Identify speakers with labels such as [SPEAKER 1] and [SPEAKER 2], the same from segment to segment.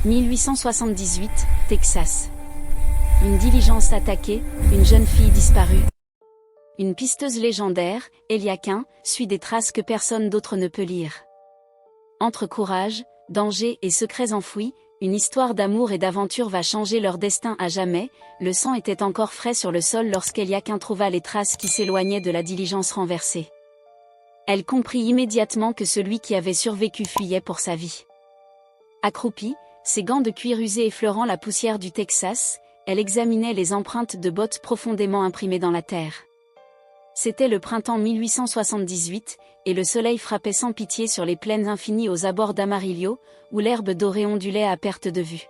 [SPEAKER 1] 1878, Texas. Une diligence attaquée, une jeune fille disparue. Une pisteuse légendaire, Elia Quint, suit des traces que personne d'autre ne peut lire. Entre courage, danger et secrets enfouis, une histoire d'amour et d'aventure va changer leur destin à jamais. Le sang était encore frais sur le sol lorsqu'Elia Quint trouva les traces qui s'éloignaient de la diligence renversée. Elle comprit immédiatement que celui qui avait survécu fuyait pour sa vie. Accroupie, ses gants de cuir usés effleurant la poussière du Texas, elle examinait les empreintes de bottes profondément imprimées dans la terre. C'était le printemps 1878, et le soleil frappait sans pitié sur les plaines infinies aux abords d'Amarillo, où l'herbe dorée ondulait à perte de vue.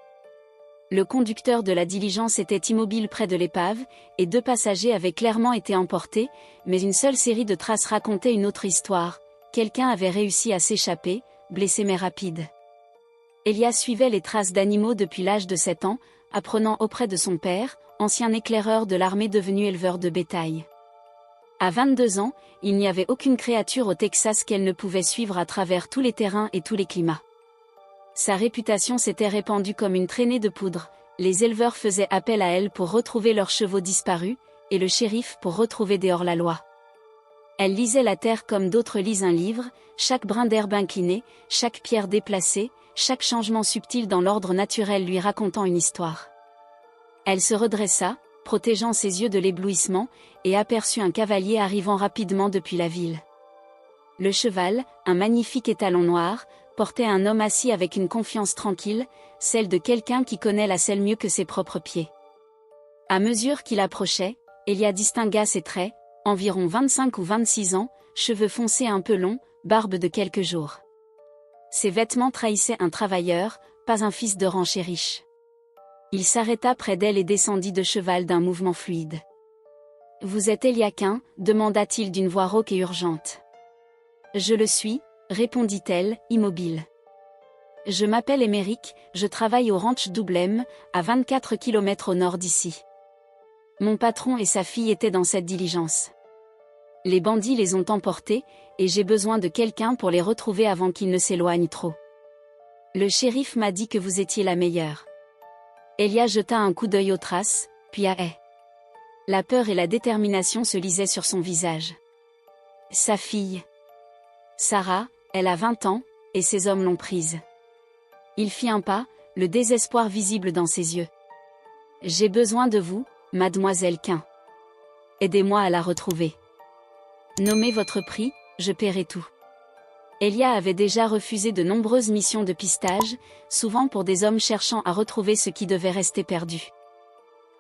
[SPEAKER 1] Le conducteur de la diligence était immobile près de l'épave, et 2 passagers avaient clairement été emportés, mais une seule série de traces racontait une autre histoire. Quelqu'un avait réussi à s'échapper, blessé mais rapide. Elia suivait les traces d'animaux depuis l'âge de 7 ans, apprenant auprès de son père, ancien éclaireur de l'armée devenu éleveur de bétail. À 22 ans, il n'y avait aucune créature au Texas qu'elle ne pouvait suivre à travers tous les terrains et tous les climats. Sa réputation s'était répandue comme une traînée de poudre, les éleveurs faisaient appel à elle pour retrouver leurs chevaux disparus, et le shérif pour retrouver des hors-la-loi. Elle lisait la terre comme d'autres lisent un livre, chaque brin d'herbe incliné, chaque pierre déplacée, chaque changement subtil dans l'ordre naturel lui racontant une histoire. Elle se redressa, protégeant ses yeux de l'éblouissement, et aperçut un cavalier arrivant rapidement depuis la ville. Le cheval, un magnifique étalon noir, portait un homme assis avec une confiance tranquille, celle de quelqu'un qui connaît la selle mieux que ses propres pieds. À mesure qu'il approchait, Elia distingua ses traits, environ 25 ou 26 ans, cheveux foncés un peu longs, barbe de quelques jours. Ses vêtements trahissaient un travailleur, pas un fils de rancher riche. Il s'arrêta près d'elle et descendit de cheval d'un mouvement fluide. « Vous êtes Elia Quint ?» demanda-t-il d'une voix rauque et urgente. « Je le suis », répondit-elle, immobile. « Je m'appelle Émeric, je travaille au ranch Doublem, à 24 km au nord d'ici. Mon patron et sa fille étaient dans cette diligence. Les bandits les ont emportés, et j'ai besoin de quelqu'un pour les retrouver avant qu'ils ne s'éloignent trop. Le shérif m'a dit que vous étiez la meilleure. » Elia jeta un coup d'œil aux traces, puis à elle. La peur et la détermination se lisaient sur son visage. Sa fille. Sarah, elle a 20 ans, et ses hommes l'ont prise. Il fit un pas, le désespoir visible dans ses yeux. J'ai besoin de vous, mademoiselle Quint. Aidez-moi à la retrouver. Nommez votre prix, je paierai tout. Elia avait déjà refusé de nombreuses missions de pistage, souvent pour des hommes cherchant à retrouver ce qui devait rester perdu.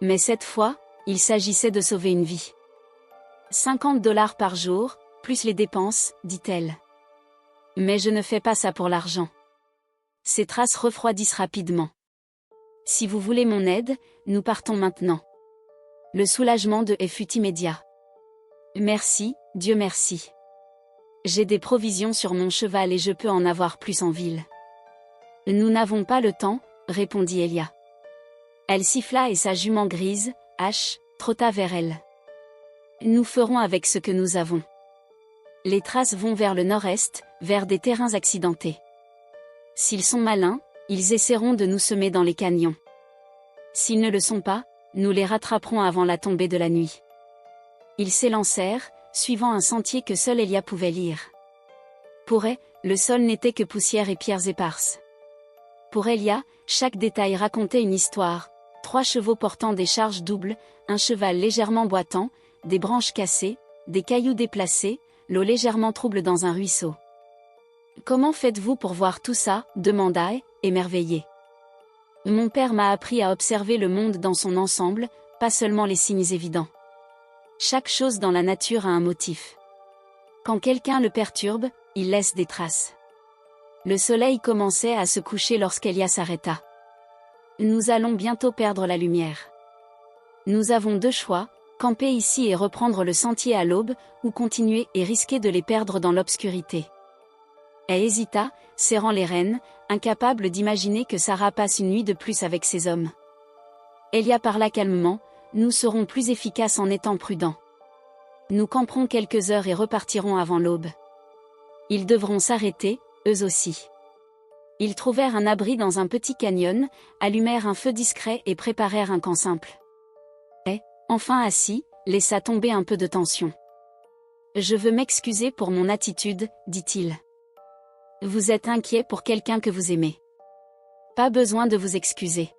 [SPEAKER 1] Mais cette fois, il s'agissait de sauver une vie. 50 $ par jour, plus les dépenses, dit-elle. Mais je ne fais pas ça pour l'argent. Ces traces refroidissent rapidement. Si vous voulez mon aide, nous partons maintenant. Le soulagement de elle fut immédiat. Merci, Dieu merci. J'ai des provisions sur mon cheval et je peux en avoir plus en ville. Nous n'avons pas le temps, répondit Elia. Elle siffla et sa jument grise, H, trotta vers elle. Nous ferons avec ce que nous avons. Les traces vont vers le nord-est, vers des terrains accidentés. S'ils sont malins, ils essaieront de nous semer dans les canyons. S'ils ne le sont pas, nous les rattraperons avant la tombée de la nuit. Ils s'élancèrent, suivant un sentier que seule Elia pouvait lire. Pour elle, le sol n'était que poussière et pierres éparses. Pour Elia, chaque détail racontait une histoire. 3 chevaux portant des charges doubles, un cheval légèrement boitant, des branches cassées, des cailloux déplacés, l'eau légèrement trouble dans un ruisseau. « Comment faites-vous pour voir tout ça ?» demanda-t-elle, émerveillée. « Mon père m'a appris à observer le monde dans son ensemble, pas seulement les signes évidents. Chaque chose dans la nature a un motif. Quand quelqu'un le perturbe, il laisse des traces. » Le soleil commençait à se coucher lorsqu'Elia s'arrêta. « Nous allons bientôt perdre la lumière. Nous avons 2 choix, camper ici et reprendre le sentier à l'aube, ou continuer et risquer de les perdre dans l'obscurité. » Elle hésita, serrant les rênes, incapable d'imaginer que Sarah passe une nuit de plus avec ses hommes. Elia parla calmement, « Nous serons plus efficaces en étant prudents. Nous camperons quelques heures et repartirons avant l'aube. Ils devront s'arrêter, eux aussi. Ils trouvèrent un abri dans un petit canyon, allumèrent un feu discret et préparèrent un camp simple. Et, enfin assis, laissa tomber un peu de tension. « Je veux m'excuser pour mon attitude, dit-il. Vous êtes inquiet pour quelqu'un que vous aimez. Pas besoin de vous excuser. »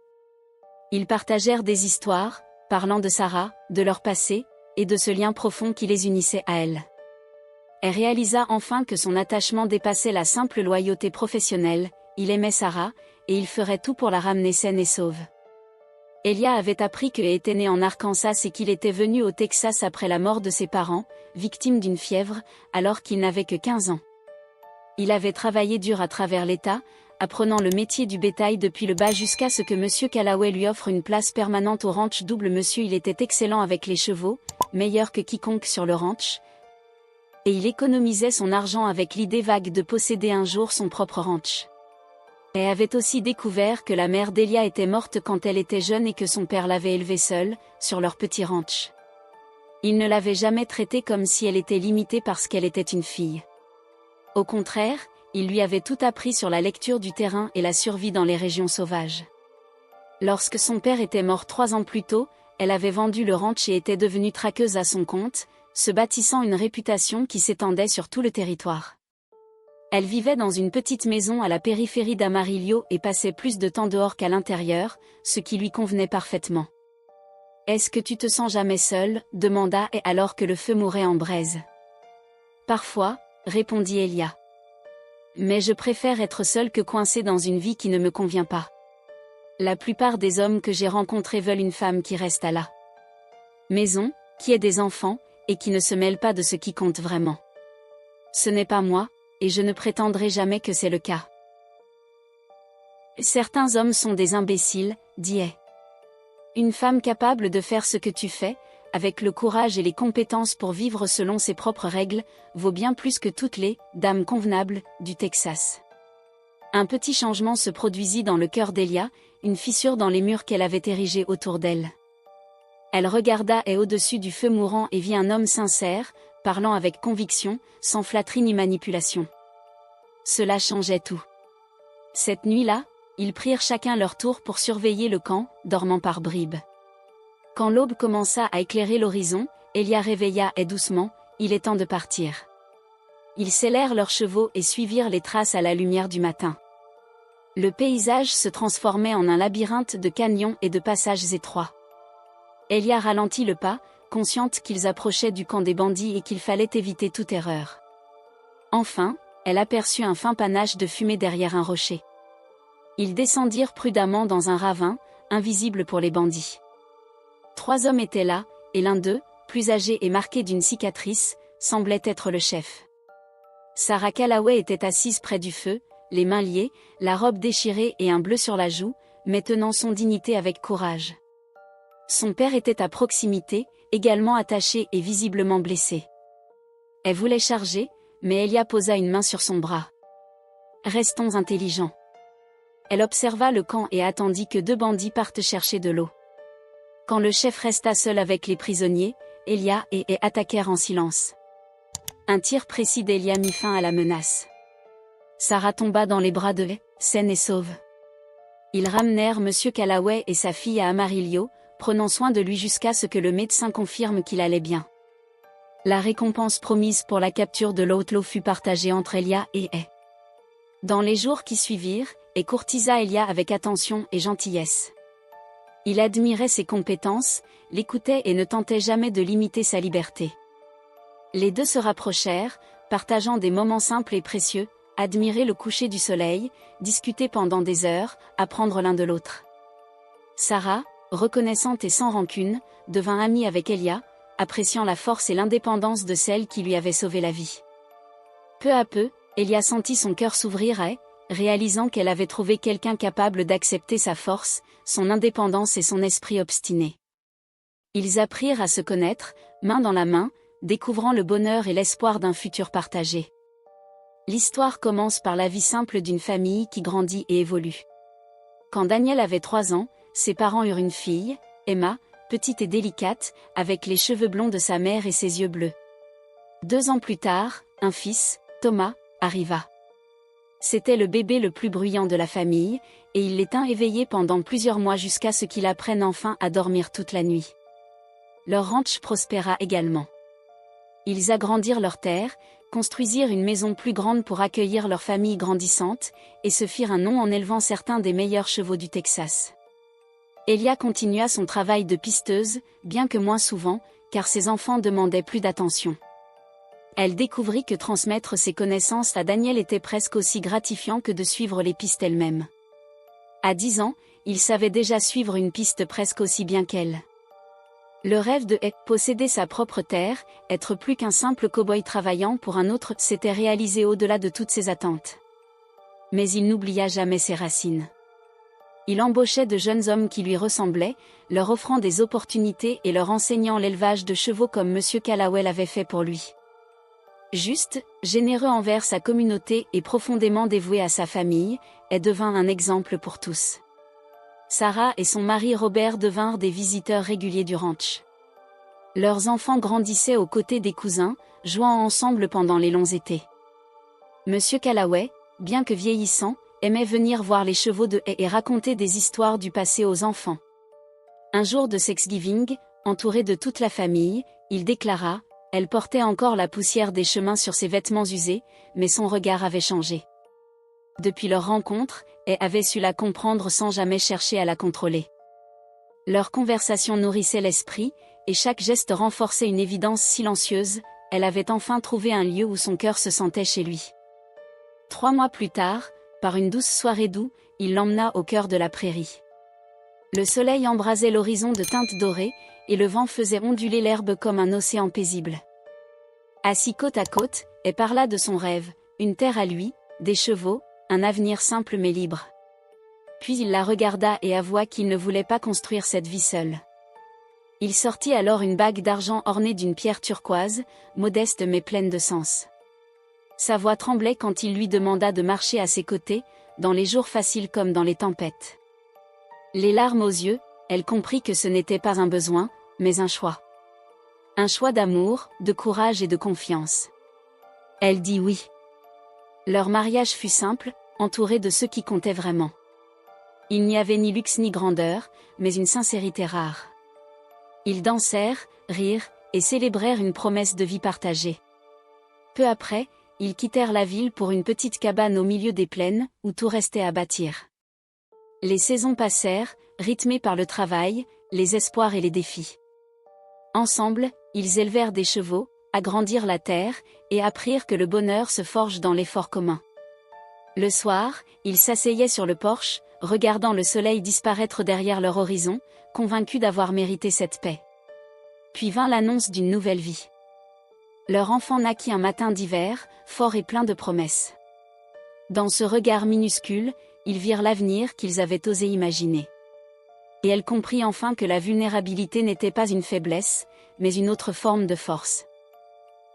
[SPEAKER 1] Ils partagèrent des histoires, parlant de Sarah, de leur passé, et de ce lien profond qui les unissait à elle. Elle réalisa enfin que son attachement dépassait la simple loyauté professionnelle, il aimait Sarah, et il ferait tout pour la ramener saine et sauve. Elia avait appris qu'il était né en Arkansas et qu'il était venu au Texas après la mort de ses parents, victime d'une fièvre, alors qu'il n'avait que 15 ans. Il avait travaillé dur à travers l'État, apprenant le métier du bétail depuis le bas jusqu'à ce que Monsieur Callaway lui offre une place permanente au ranch double. Monsieur, il était excellent avec les chevaux, meilleur que quiconque sur le ranch, et il économisait son argent avec l'idée vague de posséder un jour son propre ranch. Elle avait aussi découvert que la mère d'Elia était morte quand elle était jeune et que son père l'avait élevée seule, sur leur petit ranch. Il ne l'avait jamais traitée comme si elle était limitée parce qu'elle était une fille. Au contraire, il lui avait tout appris sur la lecture du terrain et la survie dans les régions sauvages. Lorsque son père était mort 3 ans plus tôt, elle avait vendu le ranch et était devenue traqueuse à son compte, se bâtissant une réputation qui s'étendait sur tout le territoire. Elle vivait dans une petite maison à la périphérie d'Amarillo et passait plus de temps dehors qu'à l'intérieur, ce qui lui convenait parfaitement. « Est-ce que tu te sens jamais seule ?» demanda elle alors que le feu mourait en braise. « Parfois, » répondit Elia. « Mais je préfère être seule que coincée dans une vie qui ne me convient pas. La plupart des hommes que j'ai rencontrés veulent une femme qui reste à la maison, qui ait des enfants, et qui ne se mêle pas de ce qui compte vraiment. Ce n'est pas moi, et je ne prétendrai jamais que c'est le cas. Certains hommes sont des imbéciles, dit elle. Une femme capable de faire ce que tu fais, avec le courage et les compétences pour vivre selon ses propres règles, vaut bien plus que toutes les dames convenables du Texas. Un petit changement se produisit dans le cœur d'Elia, une fissure dans les murs qu'elle avait érigés autour d'elle. Elle regarda et au-dessus du feu mourant et vit un homme sincère, parlant avec conviction, sans flatterie ni manipulation. Cela changeait tout. Cette nuit-là, ils prirent chacun leur tour pour surveiller le camp, dormant par bribes. Quand l'aube commença à éclairer l'horizon, Elia réveilla et doucement, il est temps de partir. Ils sellèrent leurs chevaux et suivirent les traces à la lumière du matin. Le paysage se transformait en un labyrinthe de canyons et de passages étroits. Elia ralentit le pas, consciente qu'ils approchaient du camp des bandits et qu'il fallait éviter toute erreur. Enfin, elle aperçut un fin panache de fumée derrière un rocher. Ils descendirent prudemment dans un ravin, invisible pour les bandits. 3 hommes étaient là, et l'un d'eux, plus âgé et marqué d'une cicatrice, semblait être le chef. Sarah Callaway était assise près du feu, les mains liées, la robe déchirée et un bleu sur la joue, mais tenant son dignité avec courage. Son père était à proximité, également attaché et visiblement blessé. Elle voulait charger, mais Elia posa une main sur son bras. « Restons intelligents. » Elle observa le camp et attendit que 2 bandits partent chercher de l'eau. Quand le chef resta seul avec les prisonniers, Elia et attaquèrent en silence. Un tir précis d'Elia mit fin à la menace. Sarah tomba dans les bras de saine et sauve. Ils ramenèrent Monsieur Callaway et sa fille à Amarillo, prenant soin de lui jusqu'à ce que le médecin confirme qu'il allait bien. La récompense promise pour la capture de l'outlaw fut partagée entre Elia et elle. Dans les jours qui suivirent, elle courtisa Elia avec attention et gentillesse. Il admirait ses compétences, l'écoutait et ne tentait jamais de limiter sa liberté. Les deux se rapprochèrent, partageant des moments simples et précieux, admirer le coucher du soleil, discuter pendant des heures, apprendre l'un de l'autre. Sarah, reconnaissante et sans rancune, devint amie avec Elia, appréciant la force et l'indépendance de celle qui lui avait sauvé la vie. Peu à peu, Elia sentit son cœur s'ouvrir et, réalisant qu'elle avait trouvé quelqu'un capable d'accepter sa force, son indépendance et son esprit obstiné. Ils apprirent à se connaître, main dans la main, découvrant le bonheur et l'espoir d'un futur partagé. L'histoire commence par la vie simple d'une famille qui grandit et évolue. Quand Daniel avait 3 ans, ses parents eurent une fille, Emma, petite et délicate, avec les cheveux blonds de sa mère et ses yeux bleus. 2 ans plus tard, un fils, Thomas, arriva. C'était le bébé le plus bruyant de la famille, et il les tint éveillés pendant plusieurs mois jusqu'à ce qu'il apprenne enfin à dormir toute la nuit. Leur ranch prospéra également. Ils agrandirent leurs terres, construisirent une maison plus grande pour accueillir leur famille grandissante, et se firent un nom en élevant certains des meilleurs chevaux du Texas. Elia continua son travail de pisteuse, bien que moins souvent, car ses enfants demandaient plus d'attention. Elle découvrit que transmettre ses connaissances à Daniel était presque aussi gratifiant que de suivre les pistes elles-mêmes. À 10 ans, il savait déjà suivre une piste presque aussi bien qu'elle. Le rêve de posséder sa propre terre, être plus qu'un simple cow-boy travaillant pour un autre, s'était réalisé au-delà de toutes ses attentes. Mais il n'oublia jamais ses racines. Il embauchait de jeunes hommes qui lui ressemblaient, leur offrant des opportunités et leur enseignant l'élevage de chevaux comme M. Callaway l'avait fait pour lui. Juste, généreux envers sa communauté et profondément dévoué à sa famille, elle devint un exemple pour tous. Sarah et son mari Robert devinrent des visiteurs réguliers du ranch. Leurs enfants grandissaient aux côtés des cousins, jouant ensemble pendant les longs étés. M. Callaway, bien que vieillissant, aimait venir voir les chevaux de haie et raconter des histoires du passé aux enfants. Un jour de Thanksgiving, entouré de toute la famille, il déclara: elle portait encore la poussière des chemins sur ses vêtements usés, mais son regard avait changé. Depuis leur rencontre, elle avait su la comprendre sans jamais chercher à la contrôler. Leur conversation nourrissait l'esprit, et chaque geste renforçait une évidence silencieuse: elle avait enfin trouvé un lieu où son cœur se sentait chez lui. 3 mois plus tard, par une douce soirée d'août, il l'emmena au cœur de la prairie. Le soleil embrasait l'horizon de teintes dorées, et le vent faisait onduler l'herbe comme un océan paisible. Assis côte à côte, elle parla de son rêve, une terre à lui, des chevaux, un avenir simple mais libre. Puis il la regarda et avoua qu'il ne voulait pas construire cette vie seul. Il sortit alors une bague d'argent ornée d'une pierre turquoise, modeste mais pleine de sens. Sa voix tremblait quand il lui demanda de marcher à ses côtés, dans les jours faciles comme dans les tempêtes. Les larmes aux yeux, elle comprit que ce n'était pas un besoin, mais un choix. Un choix d'amour, de courage et de confiance. Elle dit oui. Leur mariage fut simple, entouré de ceux qui comptaient vraiment. Il n'y avait ni luxe ni grandeur, mais une sincérité rare. Ils dansèrent, rirent, et célébrèrent une promesse de vie partagée. Peu après, ils quittèrent la ville pour une petite cabane au milieu des plaines, où tout restait à bâtir. Les saisons passèrent, rythmées par le travail, les espoirs et les défis. Ensemble, ils élevèrent des chevaux, agrandirent la terre, et apprirent que le bonheur se forge dans l'effort commun. Le soir, ils s'asseyaient sur le porche, regardant le soleil disparaître derrière leur horizon, convaincus d'avoir mérité cette paix. Puis vint l'annonce d'une nouvelle vie. Leur enfant naquit un matin d'hiver, fort et plein de promesses. Dans ce regard minuscule, ils virent l'avenir qu'ils avaient osé imaginer. Et elle comprit enfin que la vulnérabilité n'était pas une faiblesse, mais une autre forme de force.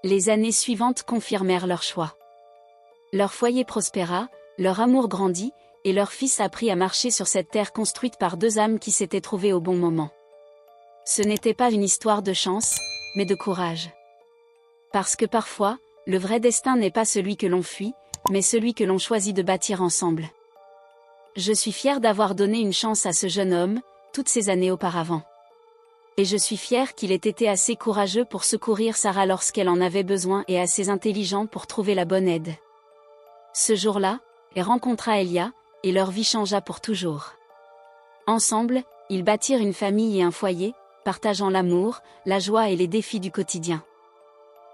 [SPEAKER 1] Les années suivantes confirmèrent leur choix. Leur foyer prospéra, leur amour grandit, et leur fils apprit à marcher sur cette terre construite par 2 âmes qui s'étaient trouvées au bon moment. Ce n'était pas une histoire de chance, mais de courage. Parce que parfois, le vrai destin n'est pas celui que l'on fuit, mais celui que l'on choisit de bâtir ensemble. Je suis fière d'avoir donné une chance à ce jeune homme, toutes ces années auparavant. Et je suis fière qu'il ait été assez courageux pour secourir Sarah lorsqu'elle en avait besoin et assez intelligent pour trouver la bonne aide. Ce jour-là, elle rencontra Elia, et leur vie changea pour toujours. Ensemble, ils bâtirent une famille et un foyer, partageant l'amour, la joie et les défis du quotidien.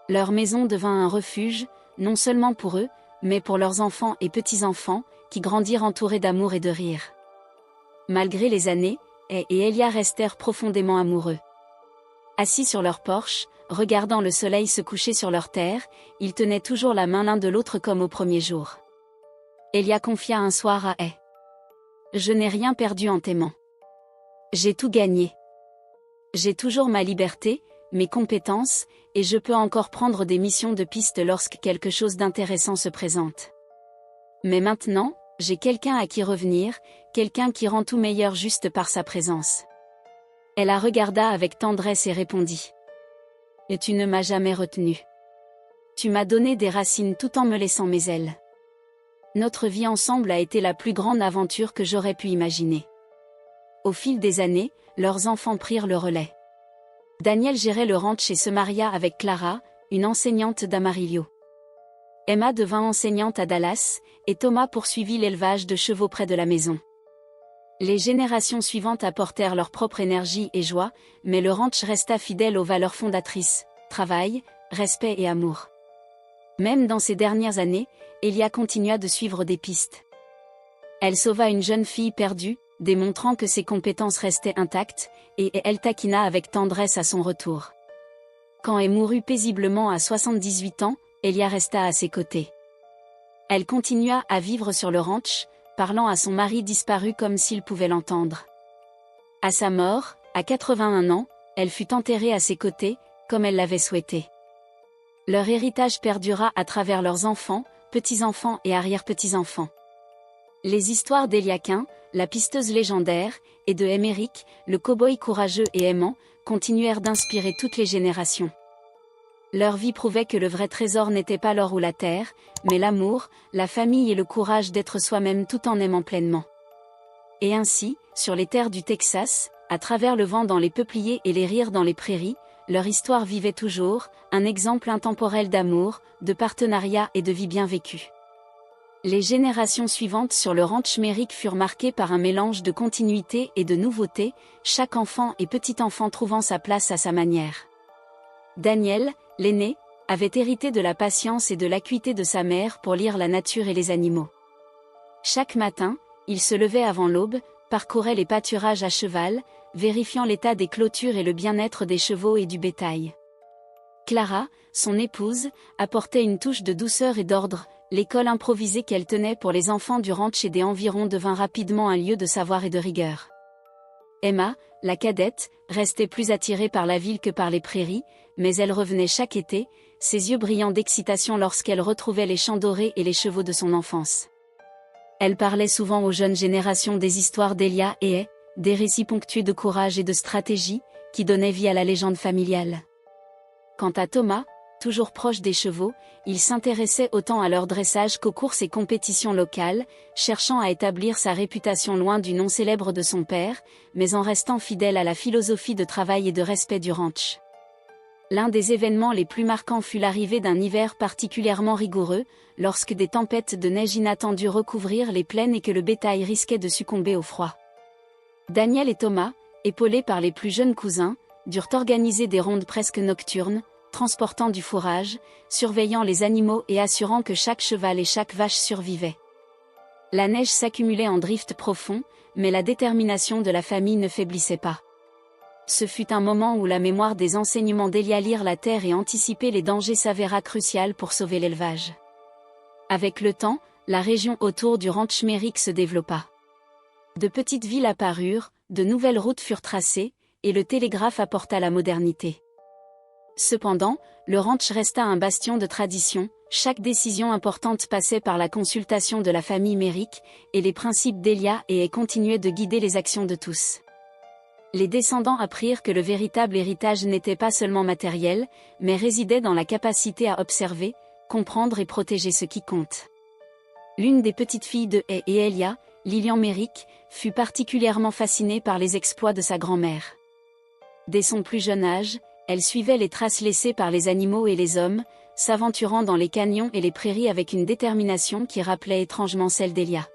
[SPEAKER 1] Leur maison devint un refuge, non seulement pour eux, mais pour leurs enfants et petits-enfants, qui grandirent entourés d'amour et de rire. Malgré les années, elle et Elia restèrent profondément amoureux. Assis sur leur porche, regardant le soleil se coucher sur leur terre, ils tenaient toujours la main l'un de l'autre comme au premier jour. Elia confia un soir à Elle: je n'ai rien perdu en t'aimant. J'ai tout gagné. J'ai toujours ma liberté, mes compétences, et je peux encore prendre des missions de piste lorsque quelque chose d'intéressant se présente. Mais maintenant, j'ai quelqu'un à qui revenir, quelqu'un qui rend tout meilleur juste par sa présence. Elle la regarda avec tendresse et répondit: et tu ne m'as jamais retenu. Tu m'as donné des racines tout en me laissant mes ailes. Notre vie ensemble a été la plus grande aventure que j'aurais pu imaginer. Au fil des années, leurs enfants prirent le relais. Daniel gérait le ranch et se maria avec Clara, une enseignante d'Amarillo. Emma devint enseignante à Dallas, et Thomas poursuivit l'élevage de chevaux près de la maison. Les générations suivantes apportèrent leur propre énergie et joie, mais le ranch resta fidèle aux valeurs fondatrices, travail, respect et amour. Même dans ces dernières années, Elia continua de suivre des pistes. Elle sauva une jeune fille perdue, démontrant que ses compétences restaient intactes, et elle taquina avec tendresse à son retour. Quand elle mourut paisiblement à 78 ans, Elia resta à ses côtés. Elle continua à vivre sur le ranch, parlant à son mari disparu comme s'il pouvait l'entendre. À sa mort, à 81 ans, elle fut enterrée à ses côtés, comme elle l'avait souhaité. Leur héritage perdura à travers leurs enfants, petits-enfants et arrière-petits-enfants. Les histoires d'Eliaquin, la pisteuse légendaire, et de Émeric, le cow-boy courageux et aimant, continuèrent d'inspirer toutes les générations. Leur vie prouvait que le vrai trésor n'était pas l'or ou la terre, mais l'amour, la famille et le courage d'être soi-même tout en aimant pleinement. Et ainsi, sur les terres du Texas, à travers le vent dans les peupliers et les rires dans les prairies, leur histoire vivait toujours, un exemple intemporel d'amour, de partenariat et de vie bien vécue. Les générations suivantes sur le ranch Émeric furent marquées par un mélange de continuité et de nouveauté, chaque enfant et petit-enfant trouvant sa place à sa manière. Daniel, l'aîné, avait hérité de la patience et de l'acuité de sa mère pour lire la nature et les animaux. Chaque matin, il se levait avant l'aube, parcourait les pâturages à cheval, vérifiant l'état des clôtures et le bien-être des chevaux et du bétail. Clara, son épouse, apportait une touche de douceur et d'ordre. L'école improvisée qu'elle tenait pour les enfants du ranch et des environs devint rapidement un lieu de savoir et de rigueur. Emma, la cadette, restait plus attirée par la ville que par les prairies, mais elle revenait chaque été, ses yeux brillants d'excitation lorsqu'elle retrouvait les champs dorés et les chevaux de son enfance. Elle parlait souvent aux jeunes générations des histoires d'Elia et des récits ponctués de courage et de stratégie, qui donnaient vie à la légende familiale. Quant à Thomas, toujours proche des chevaux, il s'intéressait autant à leur dressage qu'aux courses et compétitions locales, cherchant à établir sa réputation loin du nom célèbre de son père, mais en restant fidèle à la philosophie de travail et de respect du ranch. L'un des événements les plus marquants fut l'arrivée d'un hiver particulièrement rigoureux, lorsque des tempêtes de neige inattendues recouvrirent les plaines et que le bétail risquait de succomber au froid. Daniel et Thomas, épaulés par les plus jeunes cousins, durent organiser des rondes presque nocturnes, transportant du fourrage, surveillant les animaux et assurant que chaque cheval et chaque vache survivaient. La neige s'accumulait en drifts profonds, mais la détermination de la famille ne faiblissait pas. Ce fut un moment où la mémoire des enseignements d'Elia lire la terre et anticiper les dangers s'avéra cruciale pour sauver l'élevage. Avec le temps, la région autour du ranch Émeric se développa. De petites villes apparurent, de nouvelles routes furent tracées, et le télégraphe apporta la modernité. Cependant, le ranch resta un bastion de tradition, chaque décision importante passait par la consultation de la famille Émeric, et les principes d'Elia et continuaient de guider les actions de tous. Les descendants apprirent que le véritable héritage n'était pas seulement matériel, mais résidait dans la capacité à observer, comprendre et protéger ce qui compte. L'une des petites filles de et Elia, Lilian Émeric, fut particulièrement fascinée par les exploits de sa grand-mère. Dès son plus jeune âge, elle suivait les traces laissées par les animaux et les hommes, s'aventurant dans les canyons et les prairies avec une détermination qui rappelait étrangement celle d'Elia.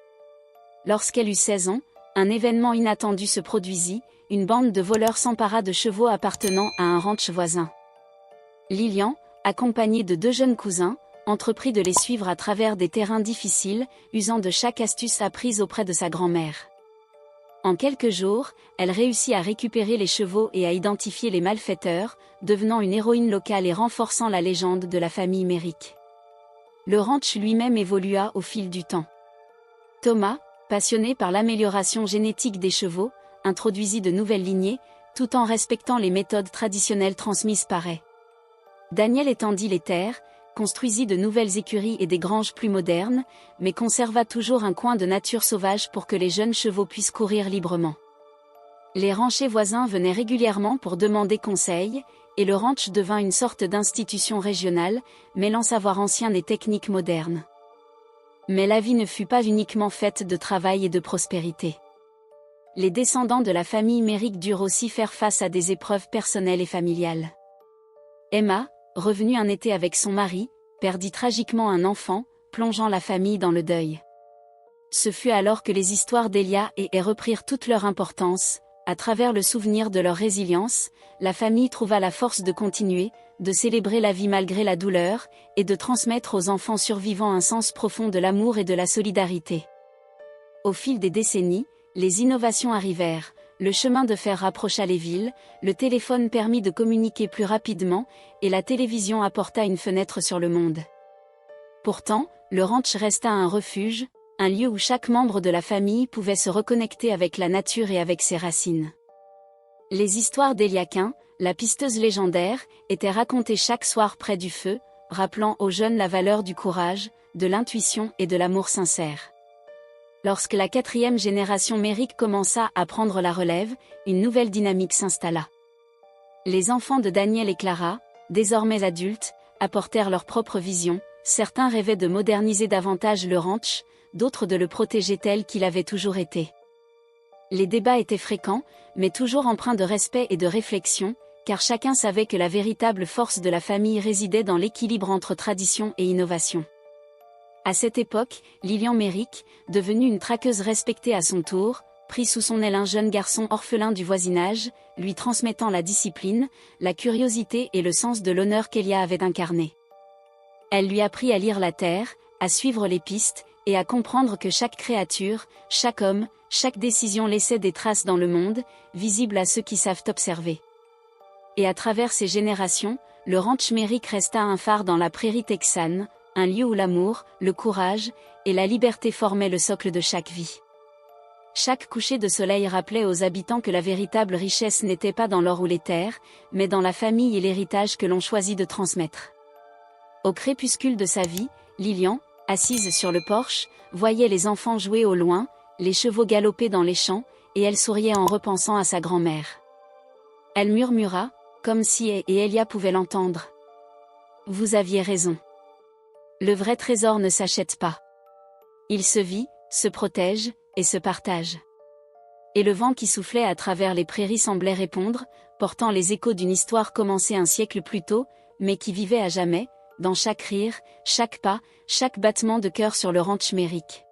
[SPEAKER 1] Lorsqu'elle eut 16 ans, un événement inattendu se produisit, une bande de voleurs s'empara de chevaux appartenant à un ranch voisin. Lilian, accompagnée de 2 jeunes cousins, entreprit de les suivre à travers des terrains difficiles, usant de chaque astuce apprise auprès de sa grand-mère. En quelques jours, elle réussit à récupérer les chevaux et à identifier les malfaiteurs, devenant une héroïne locale et renforçant la légende de la famille Émeric. Le ranch lui-même évolua au fil du temps. Thomas, passionné par l'amélioration génétique des chevaux, introduisit de nouvelles lignées, tout en respectant les méthodes traditionnelles transmises par elle. Daniel étendit les terres, construisit de nouvelles écuries et des granges plus modernes, mais conserva toujours un coin de nature sauvage pour que les jeunes chevaux puissent courir librement. Les ranchers voisins venaient régulièrement pour demander conseil, et le ranch devint une sorte d'institution régionale, mêlant savoir ancien et techniques modernes. Mais la vie ne fut pas uniquement faite de travail et de prospérité. Les descendants de la famille Merrick durent aussi faire face à des épreuves personnelles et familiales. Emma, revenue un été avec son mari, perdit tragiquement un enfant, plongeant la famille dans le deuil. Ce fut alors que les histoires d'Elia et Est reprirent toute leur importance. À travers le souvenir de leur résilience, la famille trouva la force de continuer, de célébrer la vie malgré la douleur, et de transmettre aux enfants survivants un sens profond de l'amour et de la solidarité. Au fil des décennies, les innovations arrivèrent, le chemin de fer rapprocha les villes, le téléphone permit de communiquer plus rapidement, et la télévision apporta une fenêtre sur le monde. Pourtant, le ranch resta un refuge, un lieu où chaque membre de la famille pouvait se reconnecter avec la nature et avec ses racines. Les histoires d'Eliaquin, la pisteuse légendaire, étaient racontées chaque soir près du feu, rappelant aux jeunes la valeur du courage, de l'intuition et de l'amour sincère. Lorsque la 4e génération Merrick commença à prendre la relève, une nouvelle dynamique s'installa. Les enfants de Daniel et Clara, désormais adultes, apportèrent leur propre vision. Certains rêvaient de moderniser davantage le ranch, d'autres de le protéger tel qu'il avait toujours été. Les débats étaient fréquents, mais toujours empreints de respect et de réflexion, car chacun savait que la véritable force de la famille résidait dans l'équilibre entre tradition et innovation. À cette époque, Lillian Merrick, devenue une traqueuse respectée à son tour, prit sous son aile un jeune garçon orphelin du voisinage, lui transmettant la discipline, la curiosité et le sens de l'honneur qu'Elia avait incarné. Elle lui apprit à lire la terre, à suivre les pistes, et à comprendre que chaque créature, chaque homme, chaque décision laissait des traces dans le monde, visibles à ceux qui savent observer. Et à travers ces générations, le ranch Merrick resta un phare dans la prairie texane, un lieu où l'amour, le courage, et la liberté formaient le socle de chaque vie. Chaque coucher de soleil rappelait aux habitants que la véritable richesse n'était pas dans l'or ou les terres, mais dans la famille et l'héritage que l'on choisit de transmettre. Au crépuscule de sa vie, Lillian, assise sur le porche, voyait les enfants jouer au loin, les chevaux galoper dans les champs, et elle souriait en repensant à sa grand-mère. Elle murmura, comme si Elia pouvait l'entendre. « Vous aviez raison. Le vrai trésor ne s'achète pas. Il se vit, se protège, et se partage. » Et le vent qui soufflait à travers les prairies semblait répondre, portant les échos d'une histoire commencée un siècle plus tôt, mais qui vivait à jamais, dans chaque rire, chaque pas, chaque battement de cœur sur le ranch Merrick.